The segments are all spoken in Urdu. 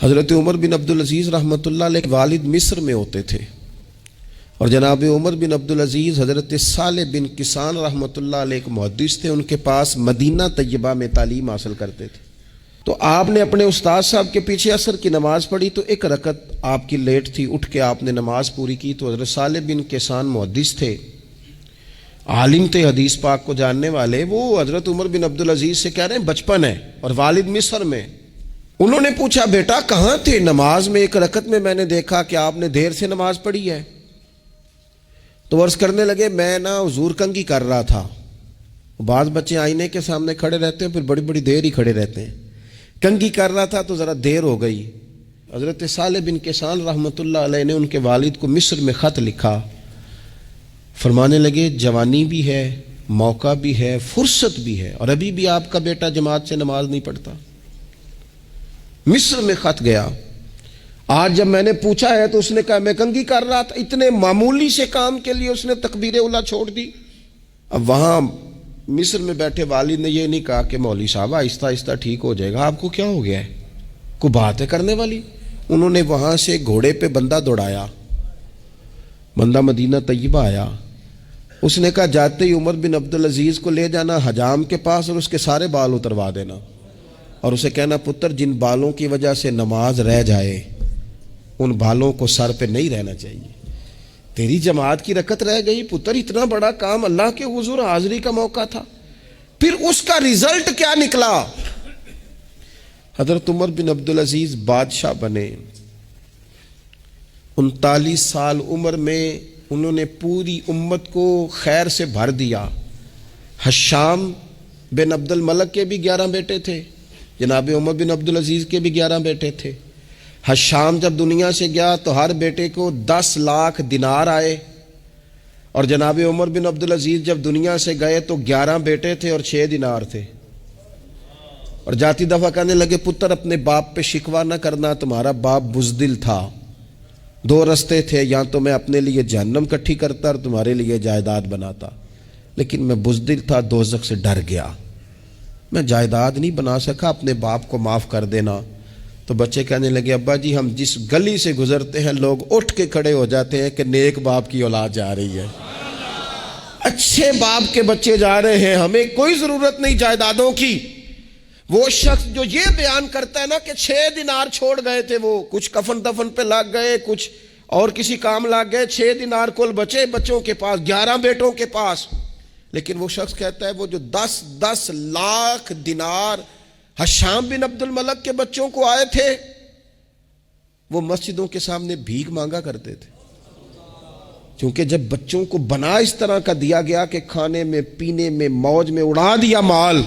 حضرت عمر بن عبدالعزیز رحمۃ اللہ علیہ والد مصر میں ہوتے تھے، اور جناب عمر بن عبدالعزیز حضرت صالح بن کسان رحمۃ اللہ علیہ ایک محدث تھے، ان کے پاس مدینہ طیبہ میں تعلیم حاصل کرتے تھے۔ تو آپ نے اپنے استاد صاحب کے پیچھے عصر کی نماز پڑھی تو ایک رکعت آپ کی لیٹ تھی، اٹھ کے آپ نے نماز پوری کی تو حضرت صالح بن کسان محدث تھے، عالم تھے، حدیث پاک کو جاننے والے، وہ حضرت عمر بن عبدالعزیز سے کہہ رہے ہیں بچپن ہے اور والد مصر میں۔ انہوں نے پوچھا بیٹا کہاں تھے نماز میں؟ ایک رکعت میں میں نے دیکھا کہ آپ نے دیر سے نماز پڑھی ہے۔ تو عرض کرنے لگے میں حضور کنگھی کر رہا تھا۔ بعض بچے آئینے کے سامنے کھڑے رہتے ہیں، پھر بڑی بڑی دیر ہی کھڑے رہتے ہیں۔ کنگھی کر رہا تھا تو ذرا دیر ہو گئی۔ حضرت صالح بن کسان رحمۃ اللہ علیہ نے ان کے والد کو مصر میں خط لکھا، فرمانے لگے جوانی بھی ہے، موقع بھی ہے، فرصت بھی ہے، اور ابھی بھی آپ کا بیٹا جماعت سے نماز نہیں پڑھتا۔ مصر میں خط گیا۔ آج جب میں نے پوچھا ہے تو اس نے کہا میں کنگھی کر رہا تھا۔ اتنے معمولی سے کام کے لیے اس نے تکبیر اولیٰ چھوڑ دی۔ اب وہاں مصر میں بیٹھے والد نے یہ نہیں کہا کہ مولوی صاحب آہستہ آہستہ ٹھیک ہو جائے گا، آپ کو کیا ہو گیا ہے، کوئی بات ہے کرنے والی؟ انہوں نے وہاں سے گھوڑے پہ بندہ دوڑایا، بندہ مدینہ طیبہ آیا۔ اس نے کہا جاتے ہی عمر بن عبدالعزیز کو لے جانا حجام کے پاس اور اس کے سارے بال اتروا دینا، اور اسے کہنا پتر جن بالوں کی وجہ سے نماز رہ جائے ان بالوں کو سر پہ نہیں رہنا چاہیے۔ تیری جماعت کی رکعت رہ گئی پتر، اتنا بڑا کام، اللہ کے حضور حاضری کا موقع تھا۔ پھر اس کا ریزلٹ کیا نکلا؟ حضرت عمر بن عبدالعزیز بادشاہ بنے۔ 39 سال عمر میں انہوں نے پوری امت کو خیر سے بھر دیا۔ حشام بن عبد الملک کے بھی 11 بیٹے تھے، جناب عمر بن عبدالعزیز کے بھی 11 بیٹے تھے۔ حشام جب دنیا سے گیا تو ہر بیٹے کو 10 لاکھ دینار آئے، اور جناب عمر بن عبدالعزیز جب دنیا سے گئے تو 11 بیٹے تھے اور 6 دینار تھے۔ اور جاتی دفعہ کہنے لگے پتر اپنے باپ پہ شکوہ نہ کرنا، تمہارا باپ بزدل تھا، 2 رستے تھے، یا تو میں اپنے لیے جہنم کٹھی کرتا اور تمہارے لیے جائیداد بناتا، لیکن میں بزدل تھا، دوزخ سے ڈر گیا، میں جائیداد نہیں بنا سکا، اپنے باپ کو معاف کر دینا۔ تو بچے کہنے لگے ابا جی ہم جس گلی سے گزرتے ہیں لوگ اٹھ کے کھڑے ہو جاتے ہیں کہ نیک باپ کی اولاد جا رہی ہے، اچھے باپ کے بچے جا رہے ہیں، ہمیں کوئی ضرورت نہیں جائیدادوں کی۔ وہ شخص جو یہ بیان کرتا ہے نا کہ 6 دینار چھوڑ گئے تھے، وہ کچھ کفن دفن پہ لگ گئے، کچھ اور کسی کام لگ گئے، 6 دینار کل بچے بچوں کے پاس، 11 بیٹوں کے پاس۔ لیکن وہ شخص کہتا ہے وہ جو 10 لاکھ دینار حشام بن عبد الملک کے بچوں کو آئے تھے، وہ مسجدوں کے سامنے بھیک مانگا کرتے تھے، کیونکہ جب بچوں کو بنا اس طرح کا دیا گیا کہ کھانے میں پینے میں موج میں اڑا دیا مال،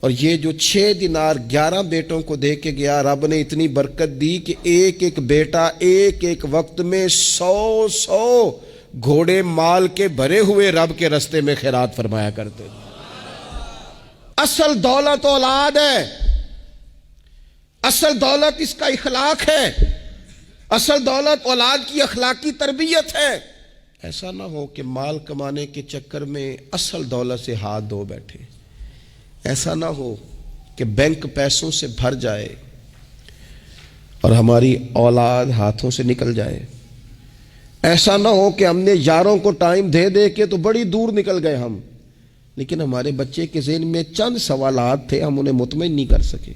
اور یہ جو 6 دینار 11 بیٹوں کو دے کے گیا، رب نے اتنی برکت دی کہ ایک ایک بیٹا ایک ایک وقت میں 100 گھوڑے مال کے بھرے ہوئے رب کے رستے میں خیرات فرمایا کرتے تھے۔ اصل دولت اولاد ہے، اصل دولت اس کا اخلاق ہے، اصل دولت اولاد کی اخلاقی تربیت ہے۔ ایسا نہ ہو کہ مال کمانے کے چکر میں اصل دولت سے ہاتھ دھو بیٹھے، ایسا نہ ہو کہ بینک پیسوں سے بھر جائے اور ہماری اولاد ہاتھوں سے نکل جائے، ایسا نہ ہو کہ ہم نے یاروں کو ٹائم دے دے کے تو بڑی دور نکل گئے ہم، لیکن ہمارے بچے کے ذہن میں چند سوالات تھے، ہم انہیں مطمئن نہیں کر سکے۔